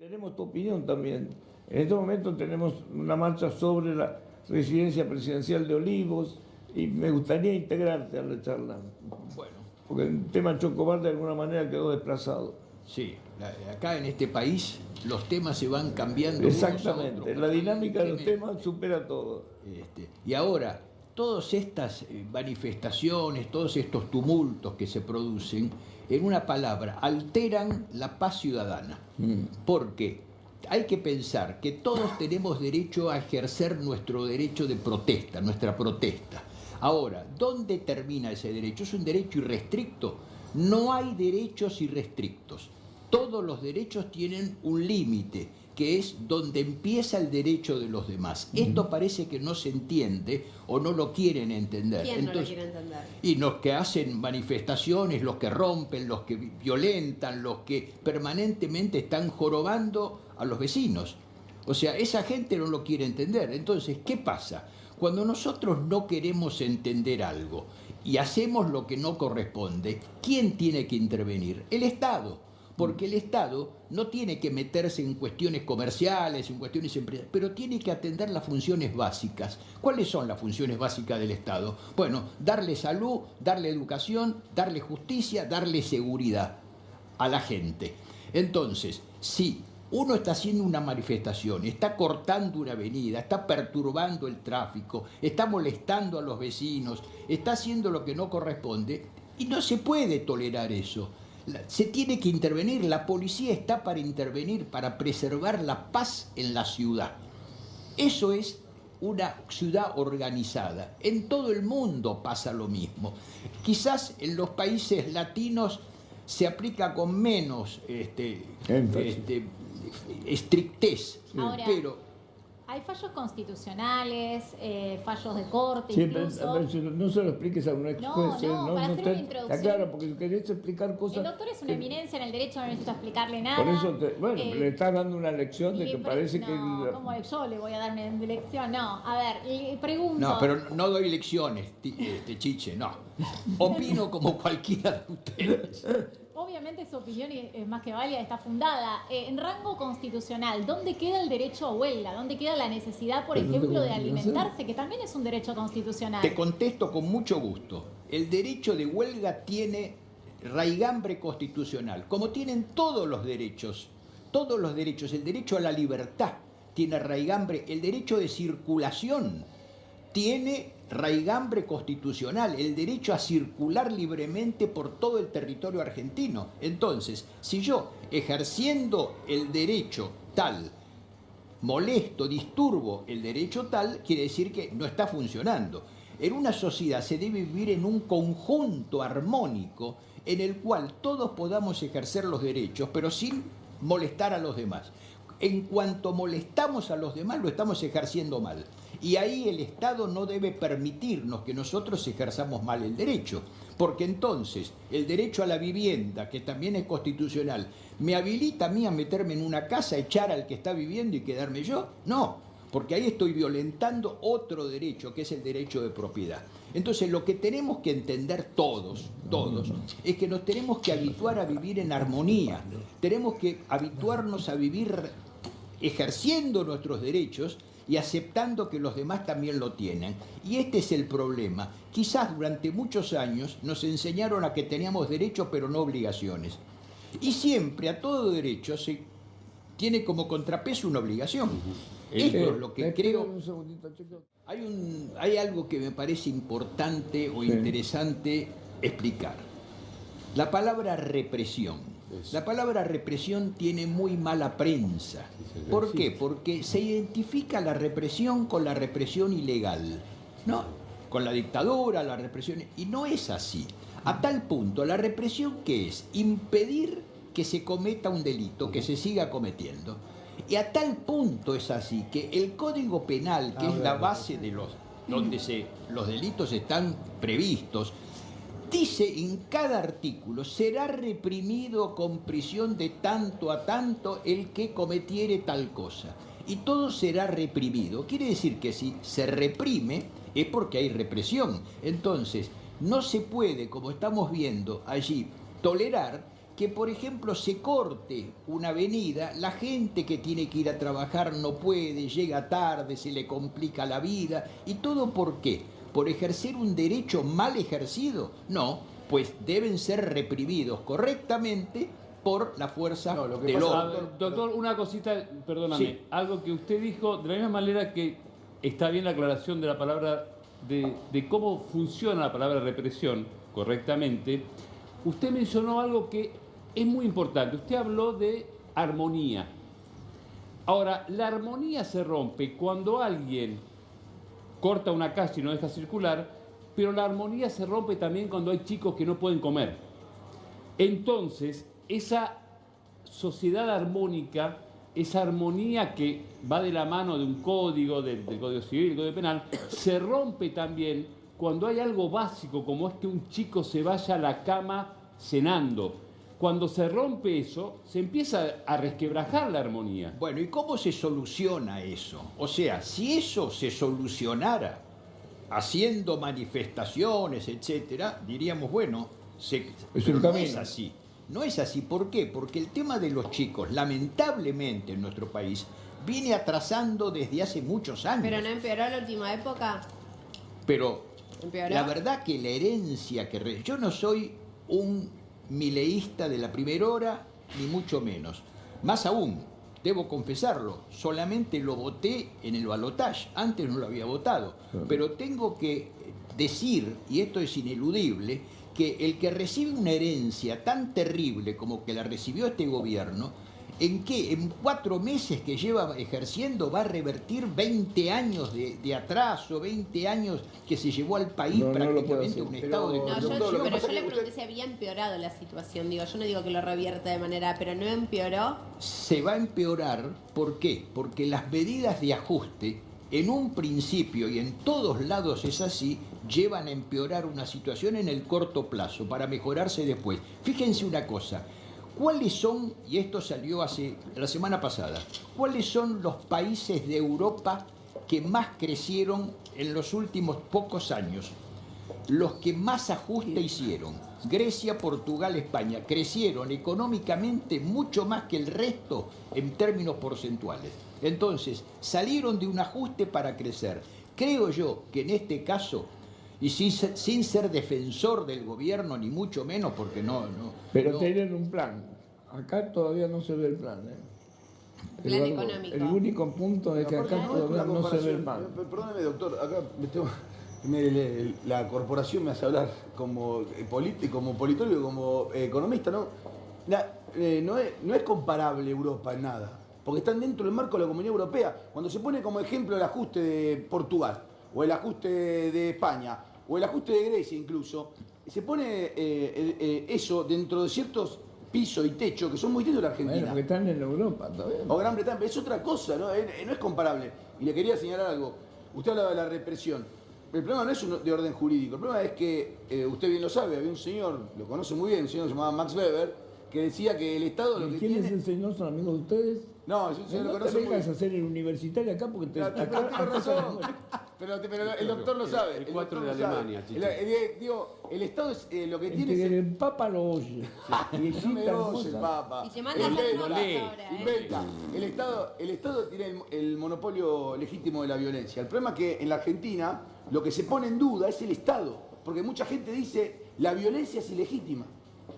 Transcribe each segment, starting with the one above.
Tenemos tu opinión también. En este momento tenemos una marcha sobre la residencia presidencial de Olivos y me gustaría integrarte a la charla. Bueno, Porque el tema Chocobar de alguna manera quedó desplazado. sí, acá en este país los temas se van cambiando. Exactamente, unos a otros. la dinámica de los temas supera todo. Y ahora, todas estas manifestaciones, todos estos tumultos que se producen, en una palabra, alteran la paz ciudadana. Porque hay que pensar que todos tenemos derecho a ejercer nuestro derecho de protesta, nuestra protesta. Ahora, ¿dónde termina ese derecho? ¿Es un derecho irrestricto? No hay derechos irrestrictos. Todos los derechos tienen un límite, que es donde empieza el derecho de los demás. Esto parece que no se entiende o no lo quieren entender. ¿Quién no lo quiere entender? Y los que hacen manifestaciones, los que rompen, los que violentan, los que permanentemente están jorobando a los vecinos. O sea, esa gente no lo quiere entender. Entonces, ¿qué pasa? Cuando nosotros no queremos entender algo y hacemos lo que no corresponde, ¿quién tiene que intervenir? El Estado. Porque el Estado no tiene que meterse en cuestiones comerciales, en cuestiones empresariales, pero tiene que atender las funciones básicas. ¿Cuáles son las funciones básicas del Estado? Bueno, darle salud, darle educación, darle justicia, darle seguridad a la gente. Entonces, si uno está haciendo una manifestación, está cortando una avenida, está perturbando el tráfico, está molestando a los vecinos, está haciendo lo que no corresponde, y no se puede tolerar eso. Se tiene que intervenir, la policía está para intervenir, para preservar la paz en la ciudad. Eso es una ciudad organizada. En todo el mundo pasa lo mismo. Quizás en los países latinos se aplica con menos estrictez, Ahora, pero hay fallos constitucionales, fallos de corte, Siempre, incluso. a ver, no se lo expliques a un ex juez. para hacer una introducción. Claro, porque querés explicar cosas. El doctor es una eminencia en el derecho, no necesito explicarle nada. Por eso, le estás dando una lección de que parece que. ¿Cómo yo le voy a dar una lección? No, a ver, le pregunto. no, pero no doy lecciones, Chiche, no. Opino como cualquiera de ustedes. Obviamente su opinión es más que válida, está fundada. En rango constitucional, ¿dónde queda el derecho a huelga? ¿Dónde queda la necesidad, por ejemplo, de alimentarse, que también es un derecho constitucional? Te contesto con mucho gusto. El derecho de huelga tiene raigambre constitucional, como tienen todos los derechos. Todos los derechos. El derecho a la libertad tiene raigambre. El derecho de circulación tiene raigambre constitucional, el derecho a circular libremente por todo el territorio argentino. Entonces, si yo, ejerciendo el derecho tal, molesto, disturbo el derecho tal, quiere decir que no está funcionando. En una sociedad se debe vivir en un conjunto armónico en el cual todos podamos ejercer los derechos, pero sin molestar a los demás. En cuanto molestamos a los demás, lo estamos ejerciendo mal. Y ahí el Estado no debe permitirnos que nosotros ejerzamos mal el derecho, porque entonces el derecho a la vivienda, que también es constitucional, ¿me habilita a mí a meterme en una casa, echar al que está viviendo y quedarme yo? No, porque ahí estoy violentando otro derecho, que es el derecho de propiedad. Entonces lo que tenemos que entender todos, es que nos tenemos que habituar a vivir en armonía, tenemos que habituarnos a vivir ejerciendo nuestros derechos y aceptando que los demás también lo tienen. Y este es el problema. Quizás durante muchos años nos enseñaron a que teníamos derechos pero no obligaciones. Y siempre a todo derecho se tiene como contrapeso una obligación. Esto es lo que creo. Hay algo que me parece importante o interesante explicar. La palabra represión. La palabra represión tiene muy mala prensa. ¿Por qué? Porque se identifica la represión con la represión ilegal, ¿no? Con la dictadura, la represión. Y no es así. A tal punto, ¿la represión qué es? Impedir que se cometa un delito, que se siga cometiendo. Y a tal punto es así que el Código Penal, que es la base de donde los delitos están previstos, dice en cada artículo, será reprimido con prisión de tanto a tanto el que cometiere tal cosa. Y todo será reprimido. Quiere decir que si se reprime es porque hay represión. Entonces, no se puede, como estamos viendo allí, tolerar que, por ejemplo, se corte una avenida, la gente que tiene que ir a trabajar no puede, llega tarde, se le complica la vida, ¿y todo por qué? ¿Por ejercer un derecho mal ejercido? No, pues deben ser reprimidos correctamente por la fuerza No, lo que del pasa- orden. Doctor, una cosita, perdóname, Sí. algo que usted dijo, de la misma manera que está bien la aclaración de la palabra, de cómo funciona la palabra represión correctamente, usted mencionó algo que es muy importante. Usted habló de armonía. Ahora, la armonía se rompe cuando alguien corta una calle y no deja circular, pero la armonía se rompe también cuando hay chicos que no pueden comer. Entonces, esa sociedad armónica, esa armonía que va de la mano de un código, del Código Civil, del Código Penal, se rompe también cuando hay algo básico, como es que un chico se vaya a la cama cenando. Cuando se rompe eso, se empieza a resquebrajar la armonía. Bueno, ¿y cómo se soluciona eso? O sea, si eso se solucionara haciendo manifestaciones, etcétera, diríamos, bueno, Es pero un no camino. es así. No es así. ¿Por qué? Porque el tema de los chicos, lamentablemente en nuestro país, viene atrasando desde hace muchos años. Pero no empeoró la última época. Pero ¿Empeoró? la verdad que la herencia que... Yo no soy un mileísta de la primera hora, ni mucho menos. Más aún, debo confesarlo, solamente lo voté en el balotaje, antes no lo había votado. Pero tengo que decir, y esto es ineludible, que el que recibe una herencia tan terrible como que la recibió este gobierno, ¿en qué? En 4 meses que lleva ejerciendo va a revertir 20 años de atraso, 20 años que se llevó al país No, no lo puede prácticamente a un hacer. estado de Pero- No, Doctor, yo, lo que pero pasa yo le es que pregunté usted- si había empeorado la situación. Digo, yo no digo que lo revierta de manera, pero no empeoró. Se va a empeorar, ¿por qué? Porque las medidas de ajuste, en un principio y en todos lados es así, llevan a empeorar una situación en el corto plazo para mejorarse después. Fíjense una cosa, ¿cuáles son, y esto salió hace la semana pasada, cuáles son los países de Europa que más crecieron en los últimos pocos años? Los que más ajuste hicieron, Grecia, Portugal, España, crecieron económicamente mucho más que el resto en términos porcentuales. Entonces, salieron de un ajuste para crecer. Creo yo que en este caso, y sin ser defensor del gobierno, ni mucho menos, porque no... Pero no- tienen un plan. Acá todavía no se ve el plan. Plan Eduardo, económico. el único punto es que Aparte, acá no es todavía una no se ve el comparación. plan. Perdóneme, doctor, acá la corporación me hace hablar como politólogo, como economista, ¿no? No es comparable Europa en nada, porque están dentro del marco de la Comunidad Europea. Cuando se pone como ejemplo el ajuste de Portugal, o el ajuste de España, o el ajuste de Grecia incluso, se pone eso dentro de ciertos pisos y techos que son muy distintos de la Argentina. Bueno, porque están en Europa todavía. O Gran Bretaña, pero es otra cosa, ¿no? No es comparable. Y le quería señalar algo. Usted hablaba de la represión. El problema no es de orden jurídico. El problema es que, usted bien lo sabe, había un señor, lo conoce muy bien, un señor llamado Max Weber, que decía que el Estado lo que ¿Quién tiene... es el señor? ¿Son amigos de ustedes? No, es un señor No que te conoce muy vengas a bien. hacer el universitario acá porque te... Pero tiene razón. Pero el doctor lo sabe. El 4 doctor de lo sabe. Alemania, Chichi. Digo, el Estado es lo que tiene... Entre es que el Papa lo oye. No me Viejita oye el hermosa. Papa. Y te manda a hacer Inventa, notas ahora, ¿eh? inventa. El Estado tiene el monopolio legítimo de la violencia. El problema es que en la Argentina lo que se pone en duda es el Estado. Porque mucha gente dice la violencia es ilegítima.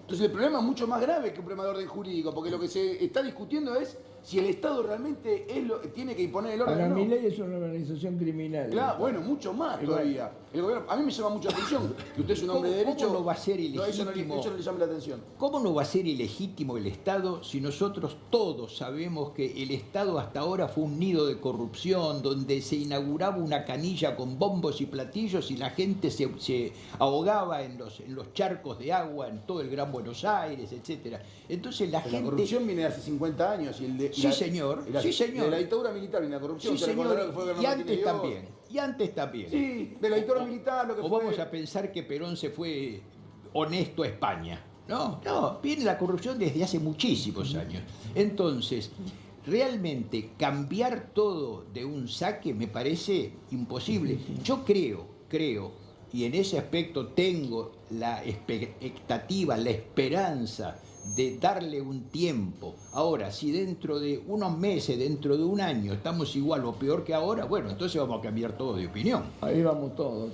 Entonces el problema es mucho más grave que un problema de orden jurídico. Porque lo que se está discutiendo es si el Estado realmente tiene que imponer el orden Para o no. mi ley es una organización criminal. Claro, bueno, mucho más todavía. El gobierno, a mí me llama mucho la atención que usted es un hombre de ¿Cómo derecho. no va a ser No, eso no ilegítimo? le llama la atención. ¿Cómo no va a ser ilegítimo el Estado si nosotros todos sabemos que el Estado hasta ahora fue un nido de corrupción, donde se inauguraba una canilla con bombos y platillos y la gente se ahogaba en los charcos de agua en todo el Gran Buenos Aires, etcétera? Entonces la La gente... corrupción viene de hace 50 años. Sí, señor. Sí, señor. De la dictadura militar viene la corrupción. Sí, se recordará señor, que fue y Bernardo antes Martínez también. Y antes también. Sí, de la dictadura militar lo que O fue... vamos a pensar que Perón se fue honesto a España. No, viene la corrupción desde hace muchísimos años. Entonces, realmente cambiar todo de un saque me parece imposible. Yo creo, y en ese aspecto tengo la expectativa, la esperanza de darle un tiempo. Ahora, si dentro de unos meses, dentro de un año, estamos igual o peor que ahora, bueno, entonces vamos a cambiar todo de opinión. Ahí vamos todos.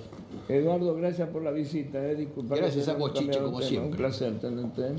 Eduardo, gracias por la visita. Disculpa, Gracias a vos, cambiar Chiche, el como tema. siempre. Un placer tenerte.